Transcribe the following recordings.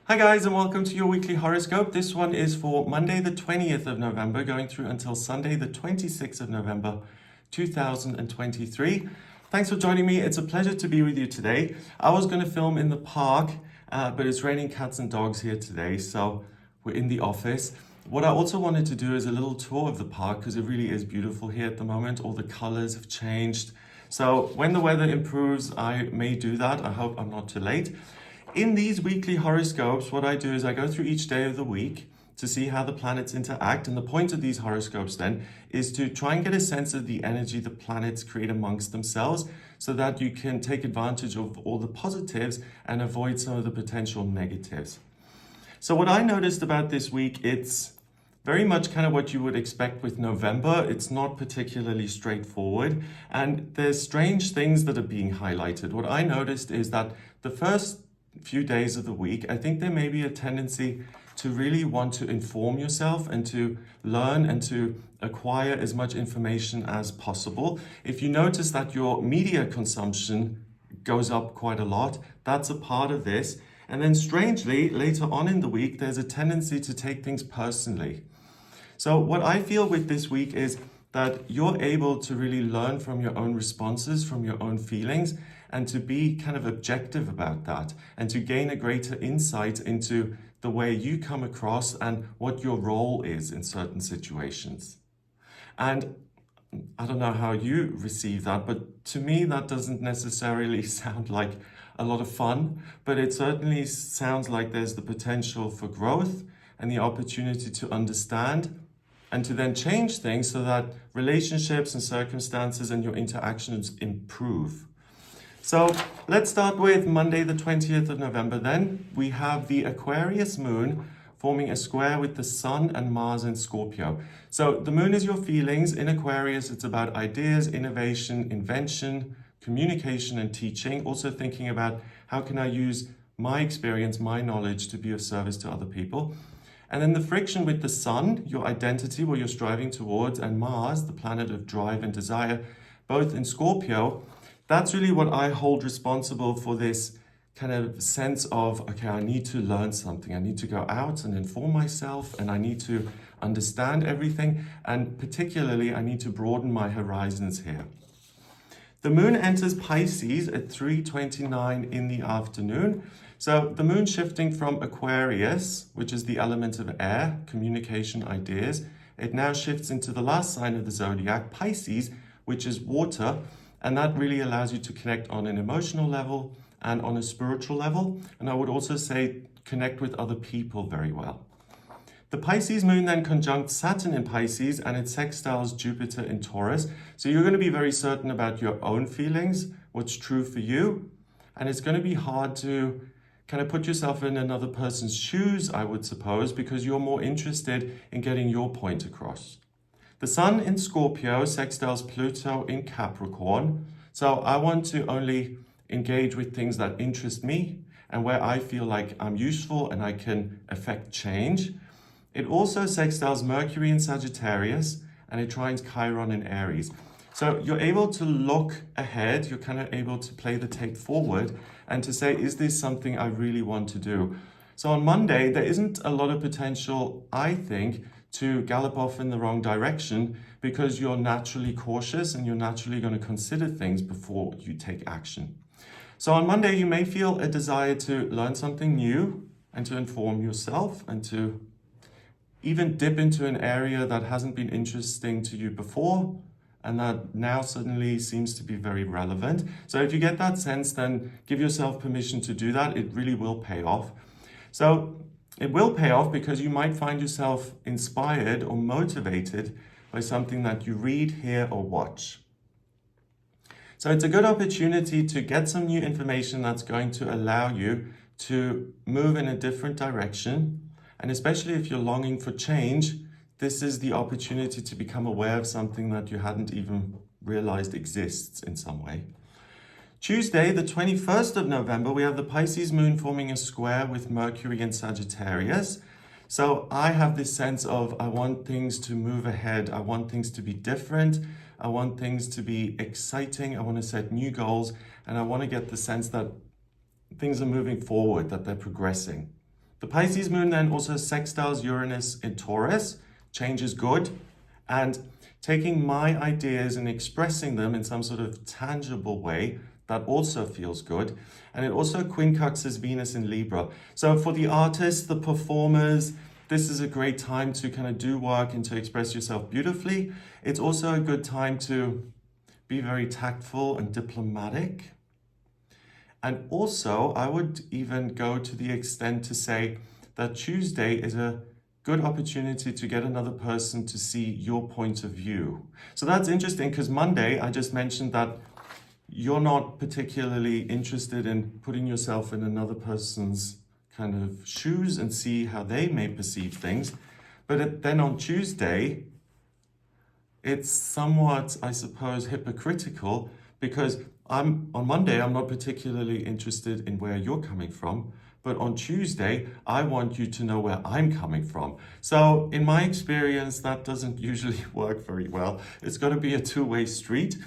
Hi guys, and welcome to your weekly horoscope. This one is for Monday the 20th of November going through until Sunday the 26th of November 2023. Thanks for joining me. It's a pleasure to be with you today. I was going to film in the park, but it's raining cats and dogs here today, so we're in the office. What I also wanted to do is a little tour of the park because it really is beautiful here at the moment. All the colors have changed. So when the weather improves, I may do that. I hope I'm not too late. In these weekly horoscopes, what I do is I go through each day of the week to see how the planets interact. And the point of these horoscopes then is to try and get a sense of the energy the planets create amongst themselves so that you can take advantage of all the positives and avoid some of the potential negatives. So what I noticed about this week, it's very much kind of what you would expect with November. It's not particularly straightforward, and there's strange things that are being highlighted. What I noticed is that the first few days of the week, I think there may be a tendency to really want to inform yourself and to learn and to acquire as much information as possible. If you notice that your media consumption goes up quite a lot, that's a part of this. And then strangely, later on in the week, there's a tendency to take things personally. So what I feel with this week is that you're able to really learn from your own responses, from your own feelings, and to be kind of objective about that, and to gain a greater insight into the way you come across and what your role is in certain situations. And I don't know how you receive that, but to me, that doesn't necessarily sound like a lot of fun, but it certainly sounds like there's the potential for growth and the opportunity to understand and to then change things so that relationships and circumstances and your interactions improve. So let's start with Monday the 20th of November then. We have the Aquarius moon forming a square with the Sun and Mars in Scorpio. So the moon is your feelings. In Aquarius, it's about ideas, innovation, invention, communication and teaching. Also thinking about how can I use my experience, my knowledge to be of service to other people. And then the friction with the Sun, your identity, what you're striving towards, and Mars, the planet of drive and desire, both in Scorpio. That's really what I hold responsible for, this kind of sense of, okay, I need to learn something. I need to go out and inform myself, and I need to understand everything. And particularly, I need to broaden my horizons here. The moon enters Pisces at 3:29 in the afternoon. So the moon shifting from Aquarius, which is the element of air, communication, ideas, it now shifts into the last sign of the zodiac, Pisces, which is water. And that really allows you to connect on an emotional level and on a spiritual level. And I would also say connect with other people very well. The Pisces moon then conjuncts Saturn in Pisces and it sextiles Jupiter in Taurus. So you're going to be very certain about your own feelings, what's true for you. And it's going to be hard to kind of put yourself in another person's shoes, I would suppose, because you're more interested in getting your point across. The Sun in Scorpio sextiles Pluto in Capricorn. So I want to only engage with things that interest me and where I feel like I'm useful and I can affect change. It also sextiles Mercury in Sagittarius and it trines Chiron in Aries. So you're able to look ahead, you're kind of able to play the tape forward and to say, is this something I really want to do? So on Monday, there isn't a lot of potential, I think, to gallop off in the wrong direction because you're naturally cautious and you're naturally going to consider things before you take action. So on Monday, you may feel a desire to learn something new and to inform yourself and to even dip into an area that hasn't been interesting to you before and that now suddenly seems to be very relevant. So if you get that sense, then give yourself permission to do that. It really will pay off. So it will pay off because you might find yourself inspired or motivated by something that you read, hear, or watch. So it's a good opportunity to get some new information that's going to allow you to move in a different direction. And especially if you're longing for change, this is the opportunity to become aware of something that you hadn't even realized exists in some way. Tuesday, the 21st of November, we have the Pisces moon forming a square with Mercury in Sagittarius. So I have this sense of I want things to move ahead. I want things to be different. I want things to be exciting. I want to set new goals. And I want to get the sense that things are moving forward, that they're progressing. The Pisces moon then also sextiles Uranus in Taurus. Change is good. And taking my ideas and expressing them in some sort of tangible way, that also feels good. And it also quincunxes Venus in Libra. So for the artists, the performers, this is a great time to kind of do work and to express yourself beautifully. It's also a good time to be very tactful and diplomatic. And also, I would even go to the extent to say that Tuesday is a good opportunity to get another person to see your point of view. So that's interesting because Monday, I just mentioned that you're not particularly interested in putting yourself in another person's kind of shoes and see how they may perceive things. But then on Tuesday, it's somewhat, I suppose, hypocritical because on Monday, I'm not particularly interested in where you're coming from. But on Tuesday, I want you to know where I'm coming from. So in my experience, that doesn't usually work very well. It's got to be a two-way street.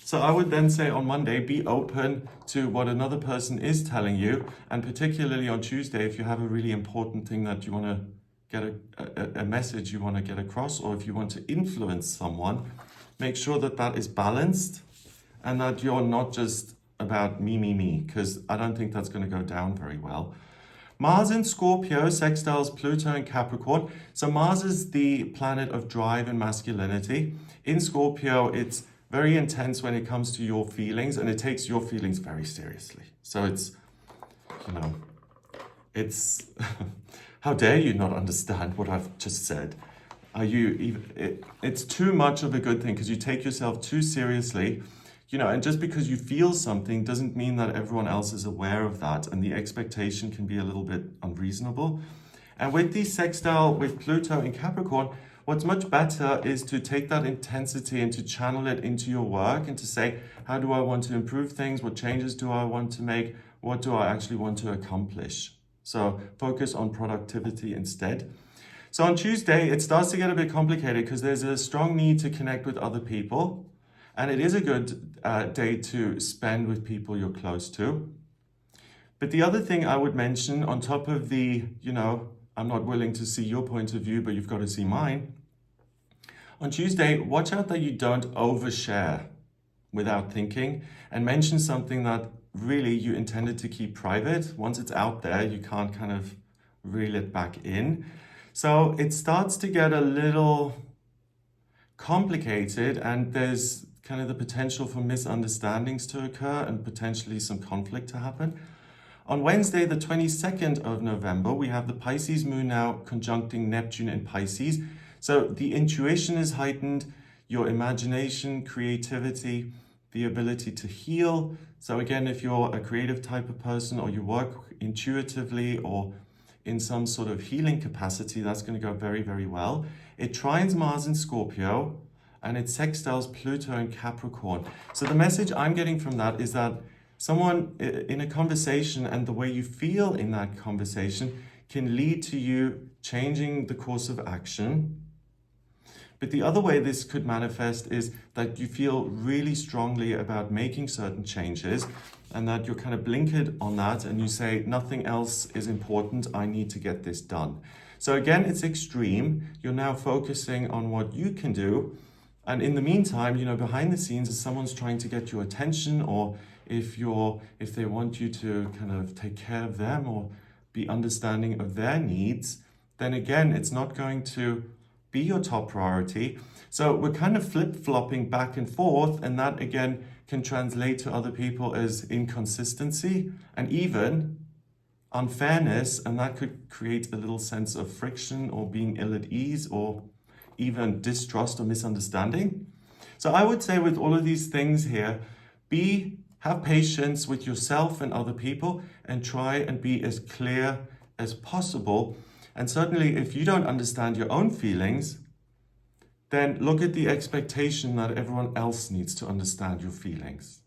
So I would then say on Monday, be open to what another person is telling you. And particularly on Tuesday, if you have a really important thing that you want to get a message you want to get across, or if you want to influence someone, make sure that that is balanced and that you're not just about me, because I don't think that's going to go down very well. Mars in Scorpio sextiles Pluto in Capricorn. So Mars is the planet of drive and masculinity. In Scorpio, it's very intense when it comes to your feelings, and it takes your feelings very seriously. So it's, it's, how dare you not understand what I've just said? Are you even, it's too much of a good thing because you take yourself too seriously. And just because you feel something doesn't mean that everyone else is aware of that, and the expectation can be a little bit unreasonable. And with the sextile with Pluto in Capricorn, what's much better is to take that intensity and to channel it into your work and to say, how do I want to improve things? What changes do I want to make? What do I actually want to accomplish? So focus on productivity instead. So on Tuesday, it starts to get a bit complicated because there's a strong need to connect with other people. And it is a good day to spend with people you're close to. But the other thing I would mention on top of the, I'm not willing to see your point of view, but you've got to see mine. On Tuesday, watch out that you don't overshare without thinking and mention something that really you intended to keep private. Once it's out there, you can't kind of reel it back in. So it starts to get a little complicated, and there's kind of the potential for misunderstandings to occur and potentially some conflict to happen. On Wednesday, the 22nd of November, we have the Pisces moon now conjuncting Neptune in Pisces. So the intuition is heightened, your imagination, creativity, the ability to heal. So again, if you're a creative type of person or you work intuitively or in some sort of healing capacity, that's going to go very, very well. It trines Mars in Scorpio, and it sextiles Pluto in Capricorn. So the message I'm getting from that is that someone in a conversation and the way you feel in that conversation can lead to you changing the course of action. But the other way this could manifest is that you feel really strongly about making certain changes and that you're kind of blinkered on that and you say, nothing else is important, I need to get this done. So again, it's extreme. You're now focusing on what you can do. And in the meantime, behind the scenes, if someone's trying to get your attention, or if they want you to kind of take care of them or be understanding of their needs, then again, it's not going to be your top priority. So we're kind of flip-flopping back and forth, and that again can translate to other people as inconsistency and even unfairness, and that could create a little sense of friction or being ill at ease or even distrust or misunderstanding. So I would say with all of these things here, have patience with yourself and other people and try and be as clear as possible. And certainly if you don't understand your own feelings, then look at the expectation that everyone else needs to understand your feelings.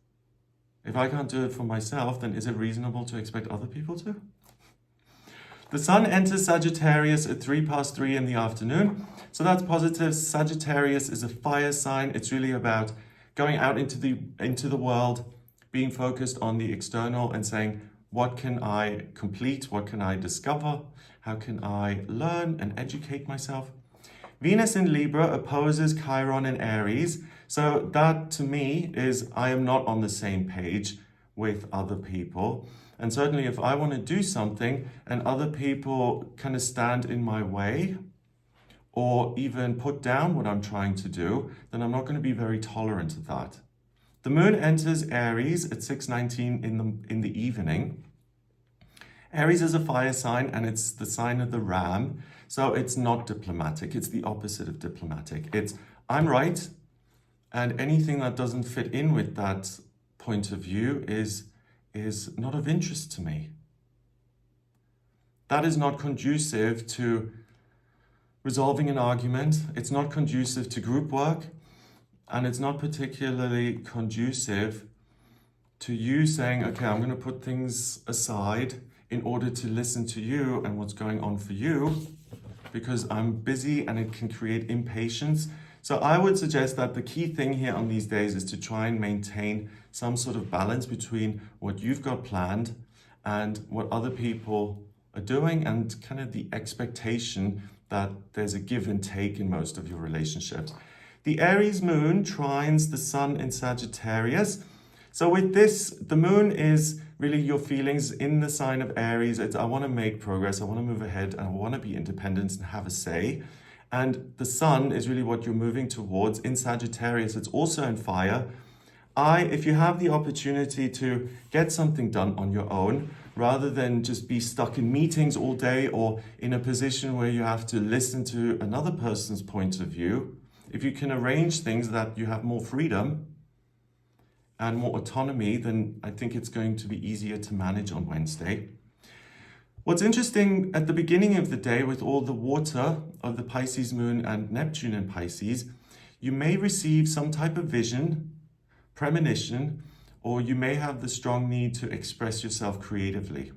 If I can't do it for myself, then is it reasonable to expect other people to? The sun enters Sagittarius at 3:03 in the afternoon. So that's positive. Sagittarius is a fire sign. It's really about going out into the world, being focused on the external and saying, What can I complete? What can I discover? How can I learn and educate myself? Venus in Libra opposes Chiron in Aries. So that to me is I am not on the same page with other people. And certainly if I want to do something and other people kind of stand in my way or even put down what I'm trying to do, then I'm not going to be very tolerant of that. The moon enters Aries at 6:19 in the evening. Aries is a fire sign and it's the sign of the ram. So it's not diplomatic. It's the opposite of diplomatic. It's I'm right, and anything that doesn't fit in with that point of view is not of interest to me. That is not conducive to resolving an argument. It's not conducive to group work. And it's not particularly conducive to you saying, okay, I'm going to put things aside in order to listen to you and what's going on for you, because I'm busy, and it can create impatience. So I would suggest that the key thing here on these days is to try and maintain some sort of balance between what you've got planned and what other people are doing, and kind of the expectation that there's a give and take in most of your relationships. The Aries moon trines the sun in Sagittarius. So with this, the moon is really your feelings in the sign of Aries. It's I want to make progress, I want to move ahead, and I want to be independent and have a say. And the sun is really what you're moving towards. In Sagittarius, it's also in fire. If you have the opportunity to get something done on your own, rather than just be stuck in meetings all day or in a position where you have to listen to another person's point of view, if you can arrange things that you have more freedom and more autonomy, then I think it's going to be easier to manage on Wednesday. What's interesting at the beginning of the day with all the water of the Pisces moon and Neptune in Pisces, you may receive some type of vision, premonition, or you may have the strong need to express yourself creatively.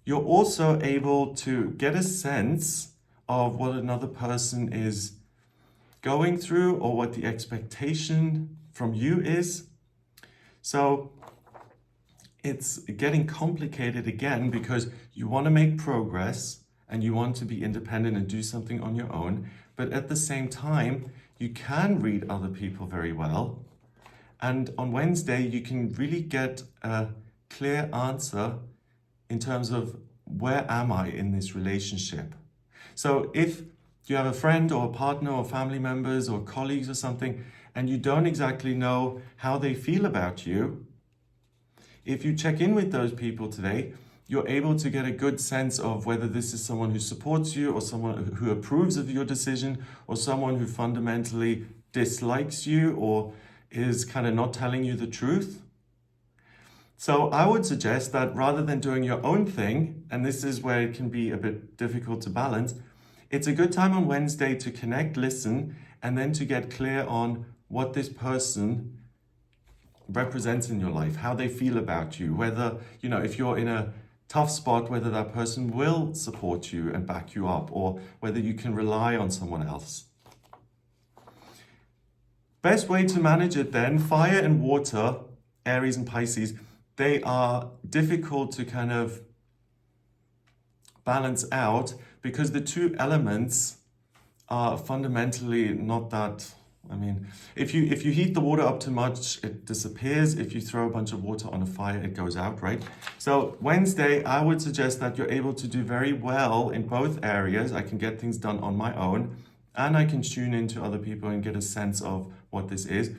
You're also able to get a sense of what another person is going through or what the expectation from you is. So it's getting complicated again because you want to make progress and you want to be independent and do something on your own. But at the same time, you can read other people very well. And on Wednesday, you can really get a clear answer in terms of where am I in this relationship. So if you have a friend or a partner or family members or colleagues or something, and you don't exactly know how they feel about you, if you check in with those people today, you're able to get a good sense of whether this is someone who supports you or someone who approves of your decision or someone who fundamentally dislikes you or is kind of not telling you the truth. So I would suggest that rather than doing your own thing, and this is where it can be a bit difficult to balance, it's a good time on Wednesday to connect, listen, and then to get clear on what this person represents in your life, how they feel about you, whether, if you're in a tough spot, whether that person will support you and back you up, or whether you can rely on someone else. Best way to manage it then, fire and water, Aries and Pisces, they are difficult to kind of balance out because the two elements are fundamentally not that. If you heat the water up too much, it disappears. If you throw a bunch of water on a fire, it goes out, right? So Wednesday, I would suggest that you're able to do very well in both areas. I can get things done on my own, and I can tune into other people and get a sense of what this is.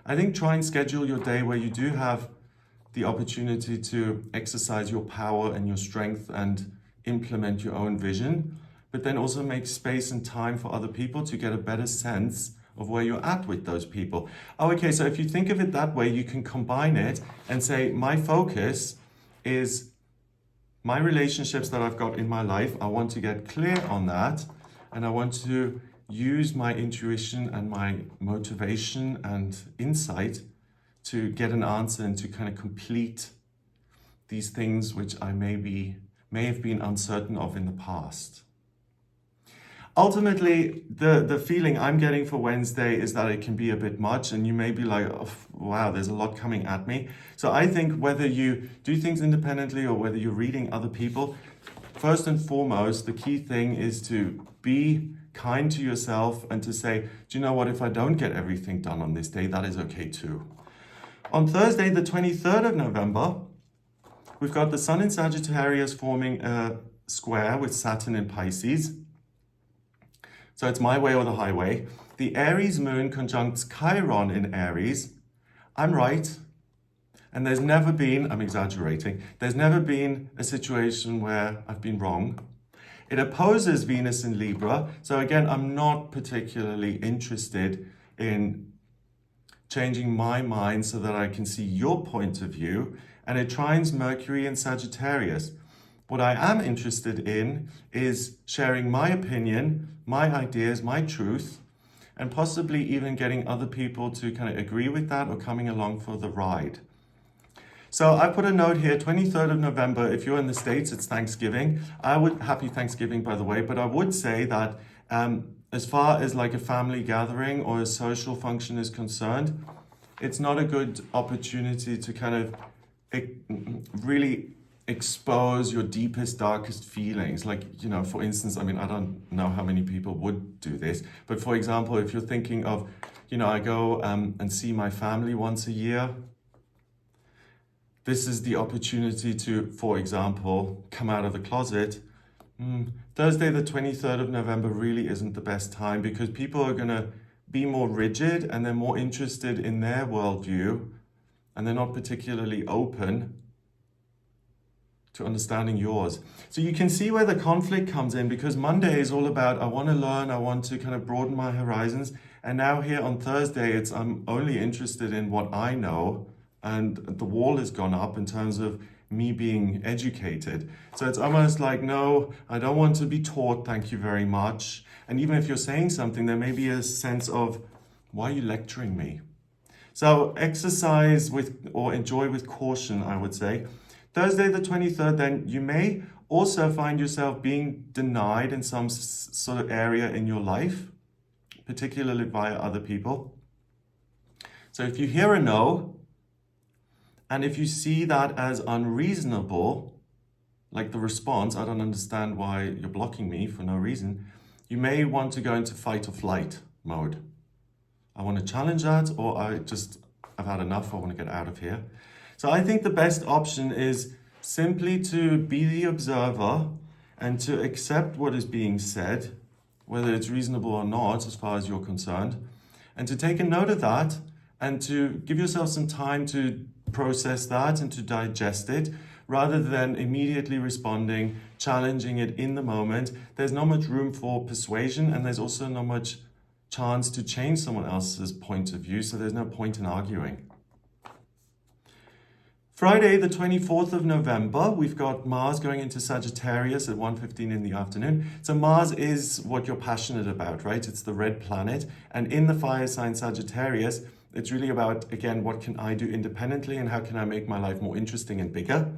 I think try and schedule your day where you do have the opportunity to exercise your power and your strength and implement your own vision, but then also make space and time for other people to get a better sense of where you're at with those people. Okay, so if you think of it that way, you can combine it and say, my focus is my relationships that I've got in my life. I want to get clear on that, and I want to use my intuition and my motivation and insight to get an answer and to kind of complete these things which I may have been uncertain of in the past. ultimately, the feeling I'm getting for Wednesday is that it can be a bit much, and you may be like, oh, wow, there's a lot coming at me. So I think whether you do things independently or whether you're reading other people, first and foremost, the key thing is to be kind to yourself and to say, do you know what, if I don't get everything done on this day, that is okay too. On Thursday, the 23rd of November, we've got the Sun in Sagittarius forming a square with Saturn in Pisces. So it's my way or the highway. The Aries moon conjuncts Chiron in Aries. I'm right. And there's never been, I'm exaggerating, there's never been a situation where I've been wrong. It opposes Venus in Libra. So again, I'm not particularly interested in changing my mind so that I can see your point of view. And it trines Mercury in Sagittarius. What I am interested in is sharing my opinion, my ideas, my truth, and possibly even getting other people to kind of agree with that or coming along for the ride. So I put a note here, 23rd of November, if you're in the States, it's Thanksgiving. Happy Thanksgiving, by the way, but I would say that as far as like a family gathering or a social function is concerned, it's not a good opportunity to kind of really expose your deepest, darkest feelings. Like, you know, for instance, I mean, I don't know how many people would do this, but for example, if you're thinking of, you know, I go and see my family once a year, this is the opportunity to, for example, come out of the closet. Thursday, the 23rd of November really isn't the best time because people are going to be more rigid and they're more interested in their worldview and they're not particularly open to understanding yours. So you can see where the conflict comes in because Monday is all about, I want to learn, I want to kind of broaden my horizons. And now here on Thursday, I'm only interested in what I know. And the wall has gone up in terms of me being educated. So it's almost like, no, I don't want to be taught, thank you very much. And even if you're saying something, there may be a sense of, why are you lecturing me? So exercise with or enjoy with caution, I would say. Thursday the 23rd, then you may also find yourself being denied in some sort of area in your life, particularly via other people. So if you hear a no, and if you see that as unreasonable, like the response, I don't understand why you're blocking me for no reason, you may want to go into fight or flight mode. I want to challenge that, or I've had enough, I want to get out of here. So I think the best option is simply to be the observer and to accept what is being said, whether it's reasonable or not, as far as you're concerned, and to take a note of that and to give yourself some time to process that and to digest it, rather than immediately responding, challenging it in the moment. There's not much room for persuasion, and there's also not much chance to change someone else's point of view, so there's no point in arguing. Friday, the 24th of November, we've got Mars going into Sagittarius at 1:15 in the afternoon. So Mars is what you're passionate about, right? It's the red planet. And in the fire sign Sagittarius, it's really about, again, what can I do independently and how can I make my life more interesting and bigger?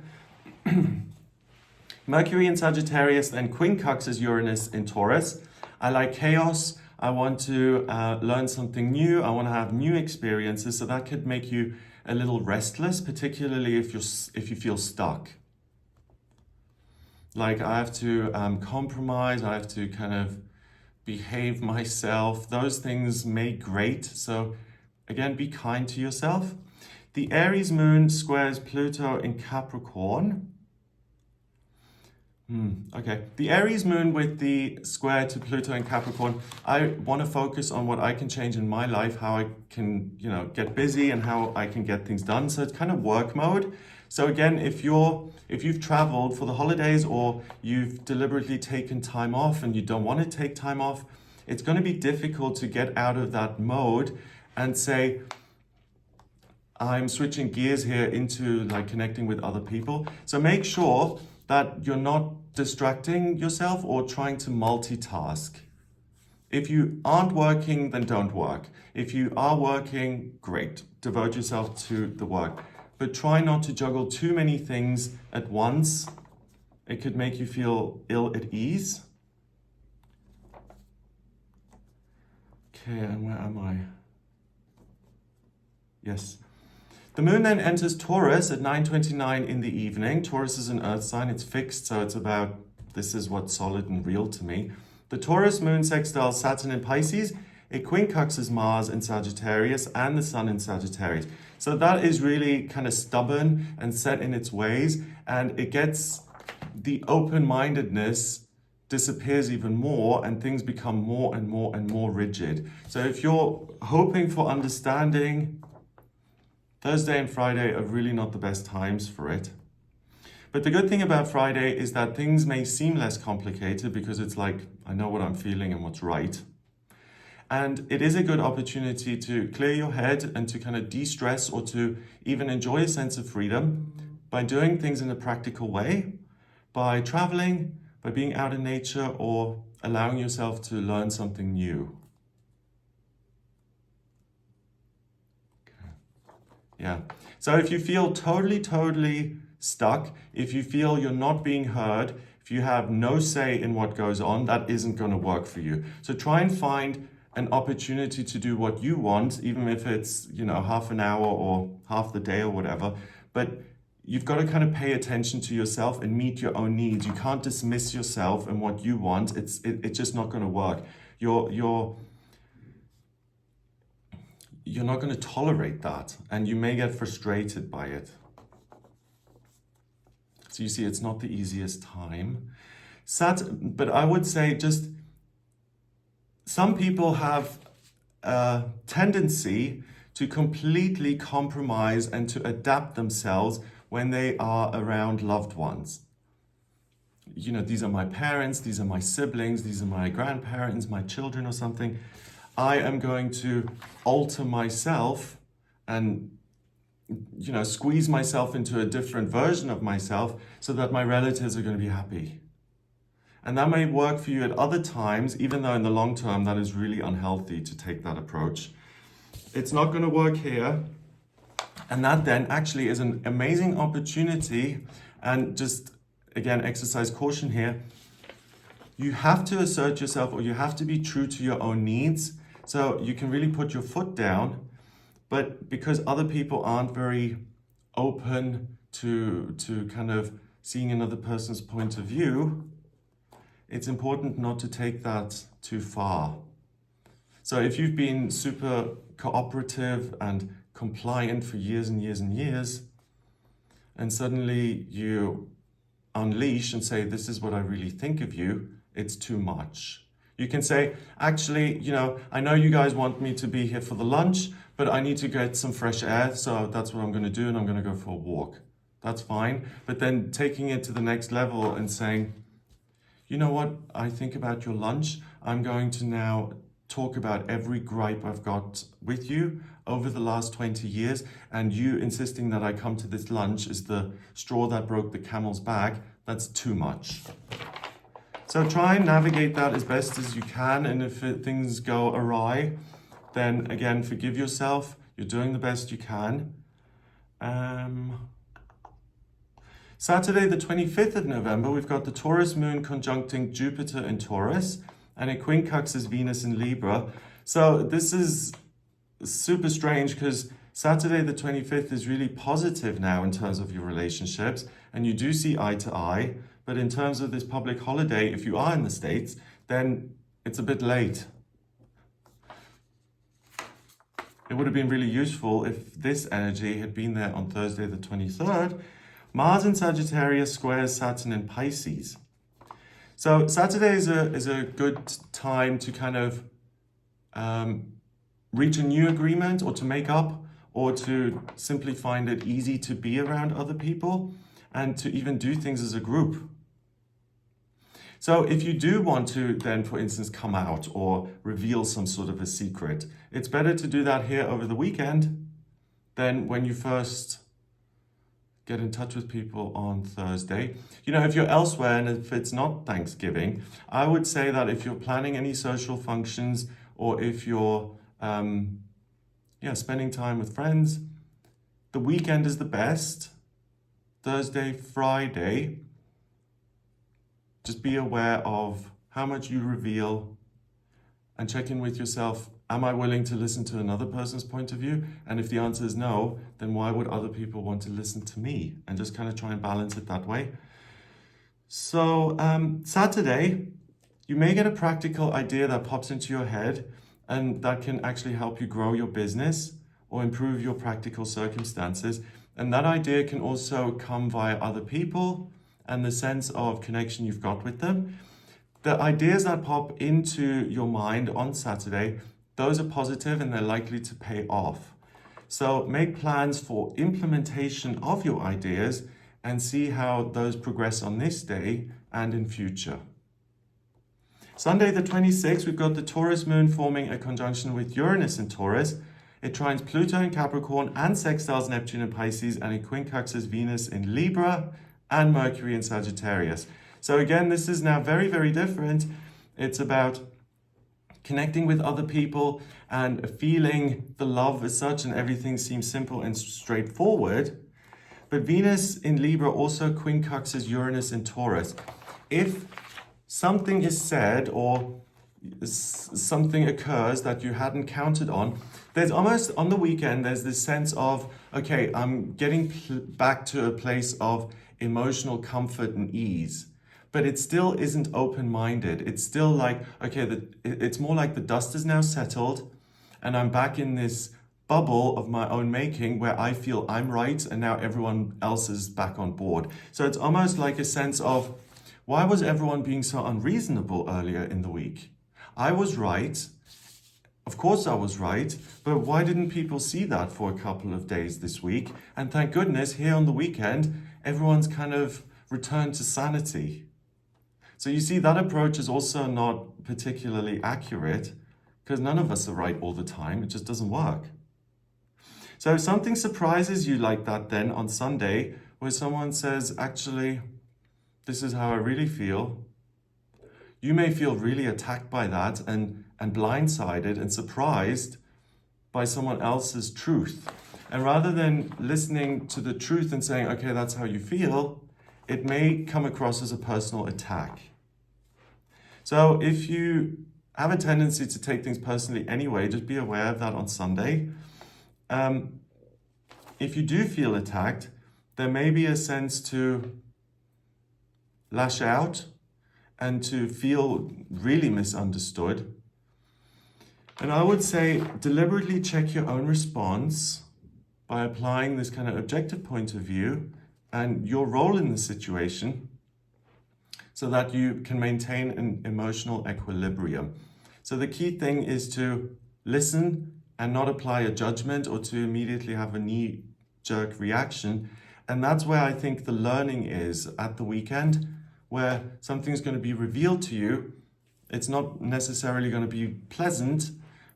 Mercury in Sagittarius then quincunxes Uranus in Taurus. I like chaos. I want to learn something new. I want to have new experiences. So that could make you a little restless, particularly if you feel stuck. Like I have to compromise. I have to kind of behave myself. Those things make great. So again, be kind to yourself. The Aries moon squares Pluto in Capricorn. Okay, the Aries moon with the square to Pluto in Capricorn, I want to focus on what I can change in my life, how I can, get busy and how I can get things done. So it's kind of work mode. So again, if you've traveled for the holidays or you've deliberately taken time off and you don't want to take time off, it's going to be difficult to get out of that mode and say, I'm switching gears here into like connecting with other people. So make sure that you're not distracting yourself or trying to multitask. If you aren't working, then don't work. If you are working, great. Devote yourself to the work. But try not to juggle too many things at once. It could make you feel ill at ease. Okay, and where am I? Yes. The moon then enters Taurus at 9:29 in the evening. Taurus is an earth sign, it's fixed, so it's about, this is what's solid and real to me. The Taurus moon sextiles Saturn in Pisces, it quincunxes Mars in Sagittarius and the Sun in Sagittarius. So that is really kind of stubborn and set in its ways, and it gets, the open-mindedness disappears even more and things become more and more and more rigid. So if you're hoping for understanding, Thursday and Friday are really not the best times for it. But the good thing about Friday is that things may seem less complicated because it's like, I know what I'm feeling and what's right. And it is a good opportunity to clear your head and to kind of de-stress or to even enjoy a sense of freedom by doing things in a practical way, by traveling, by being out in nature, or allowing yourself to learn something new. Yeah. So if you feel totally stuck, if you feel you're not being heard, if you have no say in what goes on, that isn't going to work for you. So try and find an opportunity to do what you want, even if it's, half an hour or half the day or whatever. But you've got to kind of pay attention to yourself and meet your own needs. You can't dismiss yourself and what you want. It's just not going to work. You're not going to tolerate that, and you may get frustrated by it. So you see, it's not the easiest time. But I would say just some people have a tendency to completely compromise and to adapt themselves when they are around loved ones. These are my parents, these are my siblings, these are my grandparents, my children or something. I am going to alter myself and, squeeze myself into a different version of myself so that my relatives are going to be happy. And that may work for you at other times, even though in the long term that is really unhealthy to take that approach. It's not going to work here. And that then actually is an amazing opportunity. And just, again, exercise caution here. You have to assert yourself, or you have to be true to your own needs. So you can really put your foot down, but because other people aren't very open to kind of seeing another person's point of view, it's important not to take that too far. So if you've been super cooperative and compliant for years and years and years, and suddenly you unleash and say, this is what I really think of you, it's too much. You can say, actually, I know you guys want me to be here for the lunch, but I need to get some fresh air, so that's what I'm going to do, and I'm going to go for a walk. That's fine. But then taking it to the next level and saying, you know what, I think about your lunch. I'm going to now talk about every gripe I've got with you over the last 20 years, and you insisting that I come to this lunch is the straw that broke the camel's back. That's too much. So try and navigate that as best as you can, and if things go awry, then again, forgive yourself. You're doing the best you can. Saturday, the 25th of November, we've got the Taurus moon conjuncting Jupiter in Taurus, and it quincunxes Venus in Libra. So this is super strange because Saturday, the 25th, is really positive now in terms of your relationships, and you do see eye to eye. But in terms of this public holiday, if you are in the States, then it's a bit late. It would have been really useful if this energy had been there on Thursday, the 23rd. Mars in Sagittarius squares Saturn in Pisces. So Saturday is a good time to kind of reach a new agreement, or to make up, or to simply find it easy to be around other people, and to even do things as a group. So if you do want to then, for instance, come out or reveal some sort of a secret, it's better to do that here over the weekend than when you first get in touch with people on Thursday. If you're elsewhere and if it's not Thanksgiving, I would say that if you're planning any social functions, or if you're spending time with friends, the weekend is the best. Thursday, Friday, just be aware of how much you reveal and check in with yourself Am I willing to listen to another person's point of view? And if the answer is no, then why would other people want to listen to me? And just kind of try and balance it that way. So Saturday, you may get a practical idea that pops into your head and that can actually help you grow your business or improve your practical circumstances. And that idea can also come via other people and the sense of connection you've got with them. The ideas that pop into your mind on Saturday, those are positive and they're likely to pay off. So make plans for implementation of your ideas and see how those progress on this day and in future. Sunday the 26th, we've got the Taurus moon forming a conjunction with Uranus in Taurus. It trines Pluto in Capricorn and sextiles Neptune in Pisces, and it quincunxes Venus in Libra and Mercury in Sagittarius. So again, this is now very, very different. It's about connecting with other people and feeling the love as such, and everything seems simple and straightforward. But Venus in Libra also quincunxes Uranus in Taurus. If something is said or something occurs that you hadn't counted on, there's almost on the weekend, there's this sense of, okay, I'm getting back to a place of emotional comfort and ease. But it still isn't open-minded. It's still like, okay, it's more like the dust is now settled and I'm back in this bubble of my own making where I feel I'm right and now everyone else is back on board. So it's almost like a sense of, why was everyone being so unreasonable earlier in the week? I was right. Of course I was right, but why didn't people see that for a couple of days this week? And thank goodness here on the weekend, everyone's kind of returned to sanity. So you see, that approach is also not particularly accurate because none of us are right all the time. It just doesn't work. So if something surprises you like that then on Sunday, where someone says, actually, this is how I really feel, you may feel really attacked by that and blindsided and surprised by someone else's truth. And rather than listening to the truth and saying, okay, that's how you feel, it may come across as a personal attack. So if you have a tendency to take things personally anyway, just be aware of that on Sunday. If you do feel attacked, there may be a sense to lash out and to feel really misunderstood. And I would say deliberately check your own response by applying this kind of objective point of view and your role in the situation so that you can maintain an emotional equilibrium. So the key thing is to listen and not apply a judgment or to immediately have a knee-jerk reaction. And that's where I think the learning is at the weekend, where something's going to be revealed to you. It's not necessarily going to be pleasant,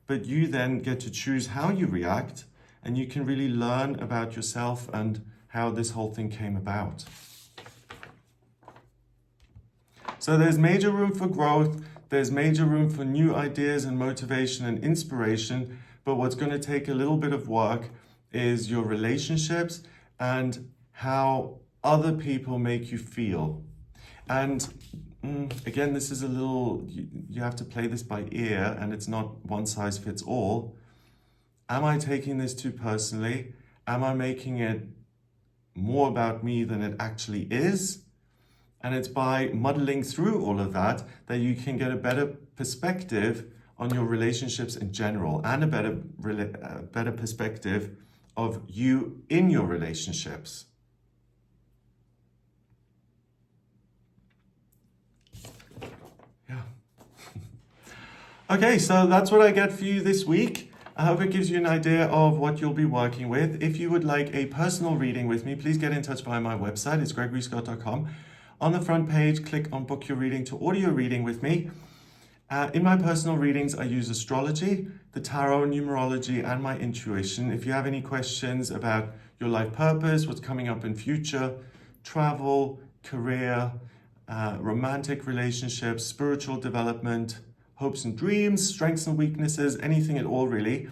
but you then get to choose how you react, and you can really learn about yourself and how this whole thing came about. So there's major room for growth, there's major room for new ideas and motivation and inspiration, but what's going to take a little bit of work is your relationships and how other people make you feel. And again, this is a little, you have to play this by ear, and it's not one size fits all. Am I taking this too personally? Am I making it more about me than it actually is? And it's by muddling through all of that that you can get a better perspective on your relationships in general, and a better perspective of you in your relationships. Yeah. Okay, so that's what I get for you this week. I hope it gives you an idea of what you'll be working with. If you would like a personal reading with me, please get in touch via my website. It's gregoryscott.com. On the front page, click on Book Your Reading to order your reading with me. In my personal readings, I use astrology, the tarot, numerology, and my intuition. If you have any questions about your life purpose, what's coming up in future, travel, career, romantic relationships, spiritual development, hopes and dreams, strengths and weaknesses, anything at all really,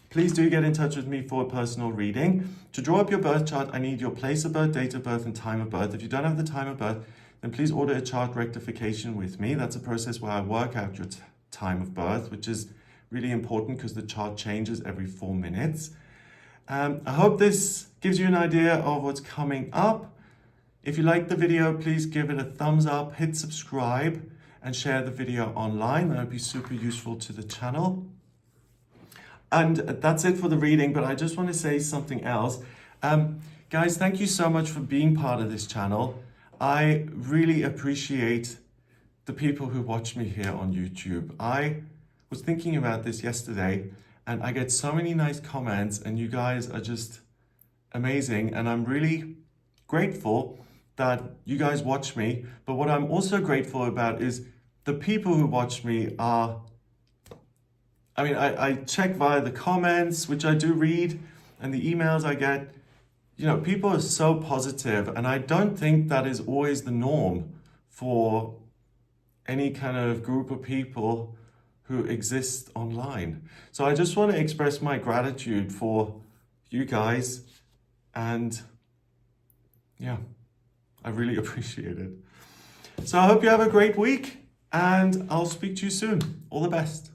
please do get in touch with me for a personal reading. To draw up your birth chart, I need your place of birth, date of birth, and time of birth. If you don't have the time of birth, then please order a chart rectification with me. That's a process where I work out your time of birth, which is really important because the chart changes every 4 minutes. I hope this gives you an idea of what's coming up. If you like the video, please give it a thumbs up, hit subscribe, and share the video online. That would be super useful to the channel. And that's it for the reading, but I just want to say something else. Guys, thank you so much for being part of this channel. I really appreciate the people who watch me here on YouTube. I was thinking about this yesterday, and I get so many nice comments, and you guys are just amazing, and I'm really grateful that you guys watch me. But what I'm also grateful about is the people who watch me are, I check via the comments, which I do read, and the emails I get. You know, people are so positive, and I don't think that is always the norm for any kind of group of people who exist online. So I just want to express my gratitude for you guys, and yeah, I really appreciate it. So I hope you have a great week, and I'll speak to you soon. All the best.